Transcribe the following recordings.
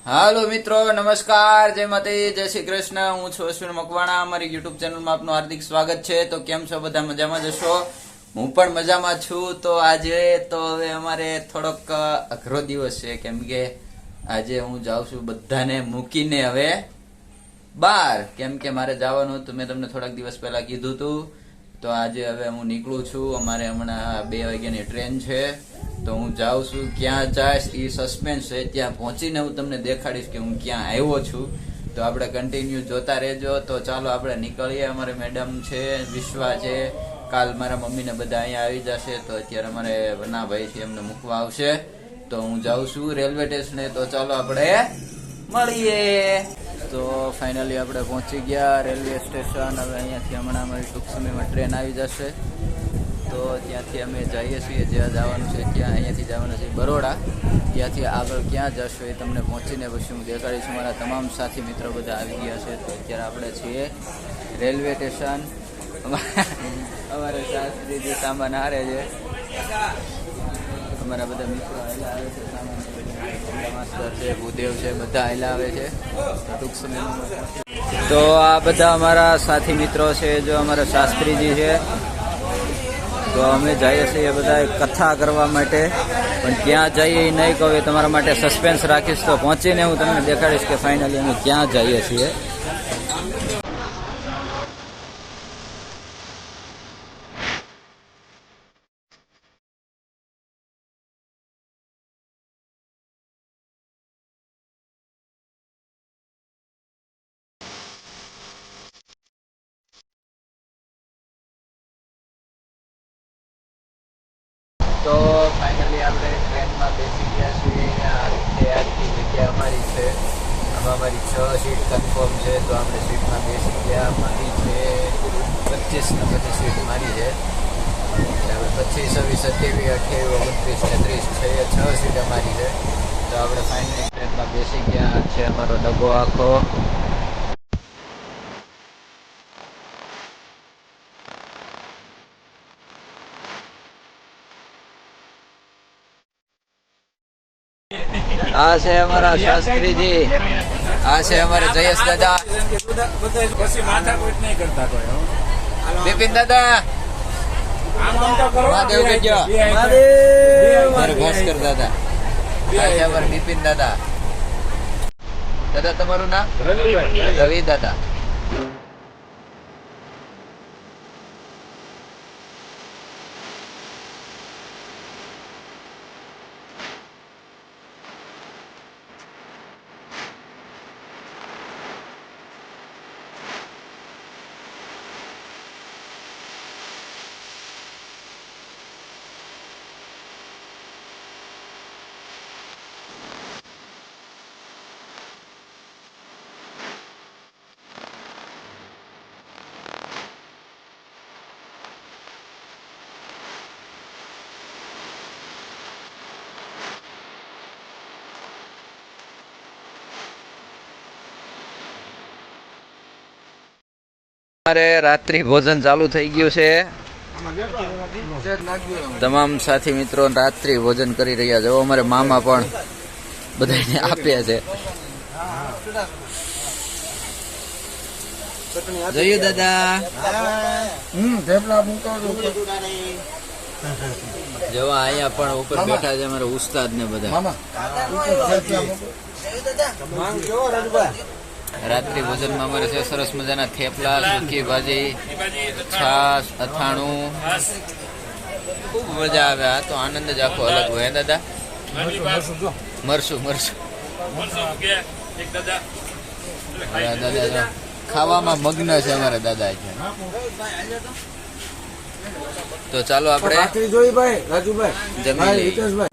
હાલો મિત્રો, નમસ્કાર, જય માતાજી, જય શ્રી કૃષ્ણ. હું છું અશ્વિન મકવાણા. અમારી યુટ્યુબ ચેનલમાં આપનું હાર્દિક સ્વાગત છે. તો કેમ છો બધા? મજામાં જશો? હું પણ મજામાં છું. તો આજે તો હવે અમારે થોડોક અઘરો દિવસ છે, કેમ કે આજે હું જાઉં છું બધાને મૂકીને હવે બહાર, કેમ કે મારે જવાનું હતું. મેં તમને થોડાક દિવસ પહેલા કીધું હતું. તો આજે હવે હું નીકળું છું. અમારે હમણાં 2 વાગ્યાની ટ્રેન છે. તો હું જાઉં છું. ક્યાં જઈશ એ સસ્પેન્સ છે. ત્યાં પહોંચીને હું તમને દેખાડીશ કે હું ક્યાં આવ્યો છું. તો આપણે કન્ટિન્યુ જોતા રહેજો. તો ચાલો આપણે નીકળીએ. અમારે મેડમ છે, વિશ્વા છે, કાલ મારા મમ્મીને બધા અહીંયા આવી જશે. તો અત્યારે અમારે વનાભાઈ છે, એમને મૂકવા આવશે. તો હું જાઉં છું રેલવે સ્ટેશને. તો ચાલો આપણે મળીએ. તો ફાઇનલી આપણે પહોંચી ગયા રેલવે સ્ટેશન. હવે અહીંયાથી હમણાં અમારી ટૂંક સમયમાં ટ્રેન આવી જશે. તો ત્યાંથી અમે જઈએ છીએ જ્યાં જવાનું છે ત્યાં. અહીંયાથી જવાનું છે બરોડા. ત્યાંથી આગળ ક્યાં જશો એ તમને પહોંચીને પછી હું દેખાડીશ. મારા તમામ સાથી મિત્રો બધા આવી ગયા છે. તો અત્યારે આપણે છીએ રેલવે સ્ટેશન. અમારે શાસ્ત્રીજી સામાન હારે છે. અમારા બધા મિત્રો આવેલા આવે છે. સામાન માસ્ટર છે, ભૂદેવ છે, બધા આવેલા આવે છે. ટૂંક સમયમાં તો આ બધા અમારા સાથી મિત્રો છે. જો અમારા શાસ્ત્રીજી છે. તો અમે જઈએ છીએ બધા કથા કરવા માટે, પણ ક્યાં જઈએ એ નહીં કહું, તમારા માટે સસ્પેન્સ રાખીશ. તો પહોંચીને હું તમને દેખાડીશ કે ફાઇનલી અમે ક્યાં જઈએ છીએ. તો ફાઇનલી આપણે ટ્રેનમાં બેસી ગયા છીએ. આજની જગ્યા અમારી છે. આમાં અમારી 6 સીટ કન્ફર્મ છે. તો આપણે સીટમાં બેસી ગયા. મારી છે 25 નંબરની સીટ મારી છે. એટલે આપણે 25, 26, 27, 28, 29, 30 છે. 6 સીટ અમારી છે. તો આપણે ફાઇનલી ટ્રેનમાં બેસી ગયા છે. અમારો ડબ્બો આખો આ છે અમારા શાસ્ત્રીજી. આ છે અમારે જયેશ દાદા, બિપિન દાદા, મહાદેવ ભાસ્કર દાદા. આ છે અમારે બિપિન દાદા. દાદા તમારું નામ? રવિ દાદા. અમારે રાત્રિ ભોજન ચાલુ થઈ ગયું છે. તમામ સાથી મિત્રો રાત્રિ ભોજન કરી રહ્યા છે. અમારે મામા પણ બધાને આપ્યા છે. જયું દાદા. જો અહીંયા પણ ઉપર બેઠા છે અમારા ઉસ્તાદ ને બધા. રાત્રિ ભોજનમાં અમારે છે સરસ મજાના થેપલા, સૂકી ભાજી, છાશ, અથાણું. ખૂબ મજા આવે. આ તો આનંદ જ આખો અલગ હોય દાદા. મરશું દાદા ખાવામાં મગ્ન છે અમારા દાદા. તો ચાલો આપણે જમી.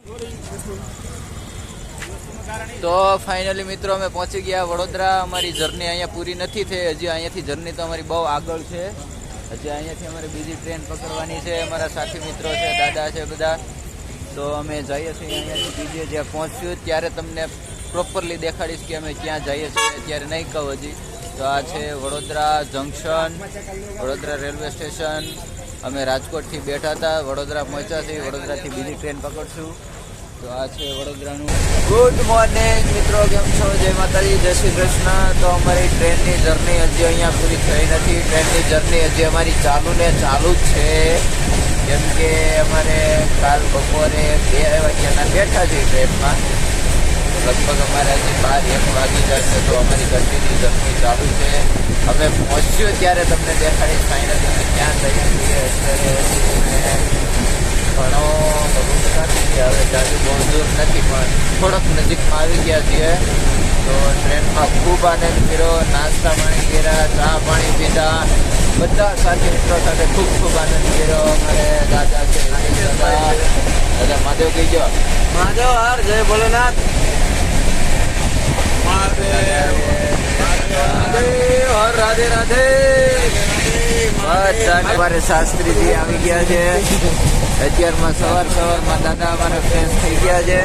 તો ફાઇનલી મિત્રો અમે પહોંચી ગયા વડોદરા. અમારી જર્ની અહીંયા પૂરી નથી થઈ હજી. અહીંયાથી જર્ની તો અમારી બહુ આગળ છે. હજી અહીંયાથી અમારે બીજી ટ્રેન પકડવાની છે. અમારા સાથી મિત્રો છે, દાદા છે બધા. તો અમે જઈએ છીએ અહીંયાથી બીજે જ્યાં પહોંચ્યું ત્યારે તમને પ્રોપરલી દેખાડીશ કે અમે ક્યાં જઈએ છીએ. અત્યારે નહીં કહું હજી. તો આ છે Vadodara junction, Vadodara railway station. અમે રાજકોટથી બેઠા હતા, વડોદરા પહોંચ્યા છીએ. વડોદરાથી બીજી ટ્રેન પકડશું. તો આ છે વડોદરાનું. ગુડ મોર્નિંગ મિત્રો, કેમ છો? જય માતાજી, જય શ્રી કૃષ્ણ. તો અમારી ટ્રેનની જર્ની હજી અહીંયા પૂરી થઈ નથી. ટ્રેનની જર્ની હજી અમારી ચાલુ ને ચાલુ જ છે. કેમ કે અમારે કાલ બપોરે 2 વાગ્યાના બેઠા છીએ ટ્રેનમાં. લગભગ અમારે હજી 12-1 વાગી જશે. તો અમારી કન્ટિન્યુ જર્ની ચાલુ છે. અમે પહોંચ્યું ત્યારે તમને દેખાડી ફાઇનલી અમે ક્યાં થઈએ છીએ. અત્યારે ઘણો બધું નથી, હવે જાજુ બહુ દૂર નથી પણ થોડોક નજીકમાં આવી ગયા છીએ. તો ટ્રેનમાં ખૂબ આનંદ કર્યો, નાસ્તા પાણી કર્યા, ચા પાણી પીધા, બધા સાથી મિત્રો સાથે ખૂબ ખૂબ આનંદ કર્યો. અમારે દાદા છે દાદા મહાદેવ કહી ગયો. મહાદેવ હર જય ભોલેનાથ. હર રાધે રાધે. અમારે શાસ્ત્રીજી આવી ગયા છે. અત્યારમાં સવારમાં દાદા અમારા ફ્રેન્ડ થઈ ગયા છે.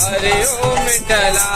हरि ओम विठ्ठला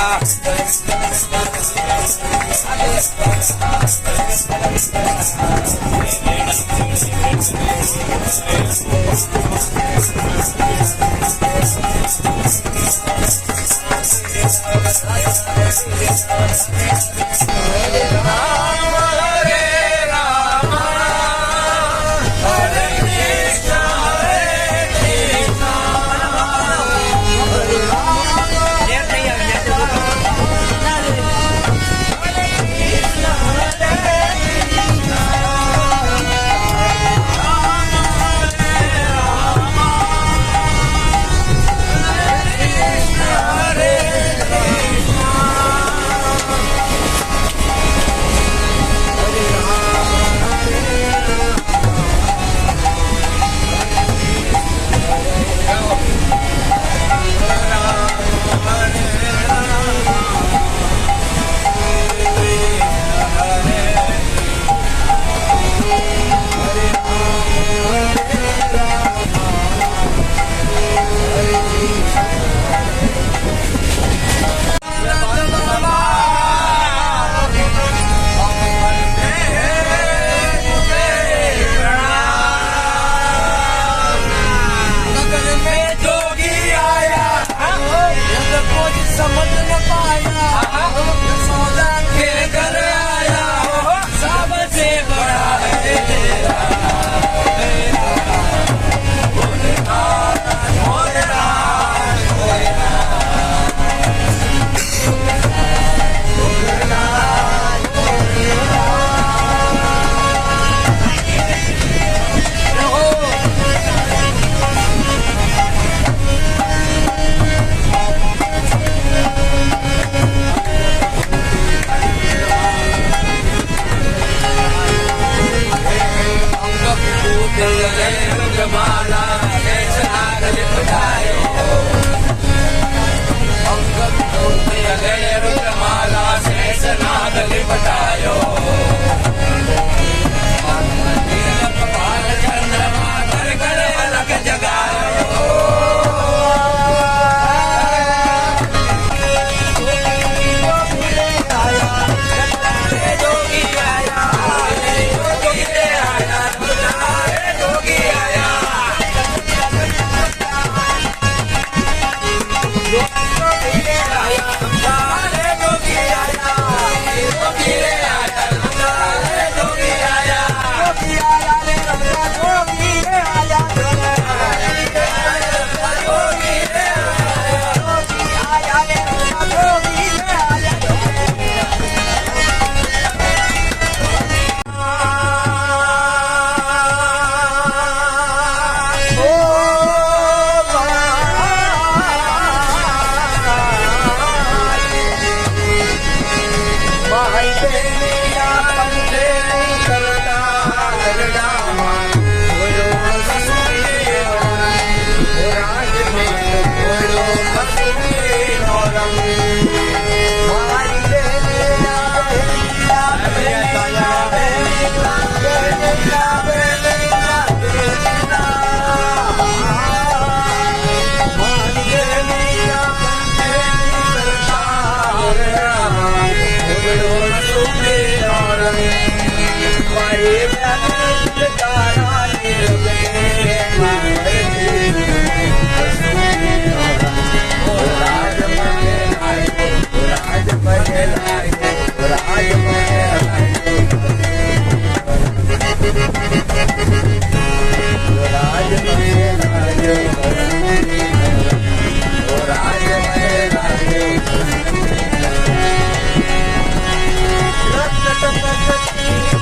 Thank you.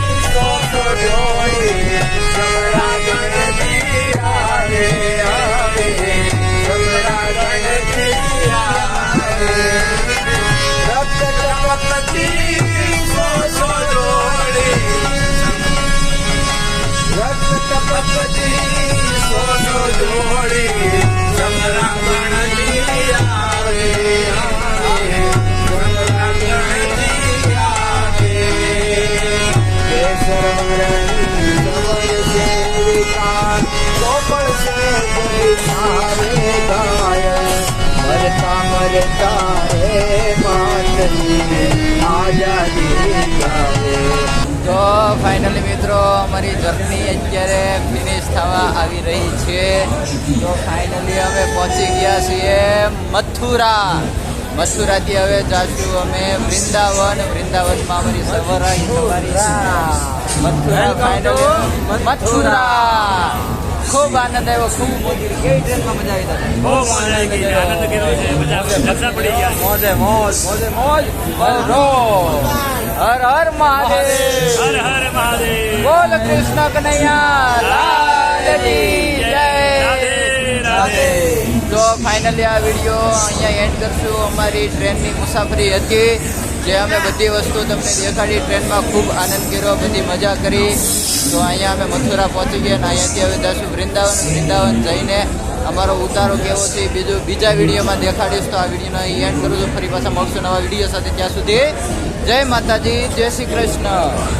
કપતી સો જોડી રક્ત કપતી સો જોડી સમરા ગણતી આવે સમરા ગણતી આવે કેસર વરણી સવર સેવિકા કોપળ સે કોઈ સારે ગાય મરતા મરતા હે માતજી આઝાદી ગાવે તો ફાઇનલી મિત્રો અમારી જર્ની અત્યારે ફિનિશ થવા આવી રહી છે. તો ફાઇનલી અમે પહોંચી ગયા છીએ મથુરાથી હવે જાશું અમે વૃંદાવનમાં અમારી સવારી થવાની મથુરા ફાઇનલી મથુરા. ખૂબ આનંદ આવ્યો, ખૂબ મોજી કેવી ટ્રેનમાં મજા આવી બહુ મજા આવી ગઈ, આનંદ કર્યો છે, મજા જલસા પડી ગયા. મોજે મોજ હરો હર હર મહાદેવ. હર હર મહાદેવ. બોલ કૃષ્ણ કનૈયા લાલ કી જય. રાધે રાધે. તો ફાઇનલી આ વિડીયો અહીંયા એન્ડ કરશું. અમારી ટ્રેનની મુસાફરી હતી, જે અમે બધી વસ્તુ તમને દેખાડી. ટ્રેનમાં ખૂબ આનંદ કર્યો, બધી મજા કરી. તો અહીંયા અમે મથુરા પહોંચી ગયા અને અહીંયાથી હવે જશું વૃંદાવન જઈને અમારો ઉતારો કેવો છે બીજા વિડીયોમાં દેખાડીશ. તો આ વિડીયોનો અહીં એન્ડ કરું છું. ફરી પાછા મળશું નવા વિડીયો સાથે. ત્યાં સુધી જય માતાજી, જય શ્રી કૃષ્ણ.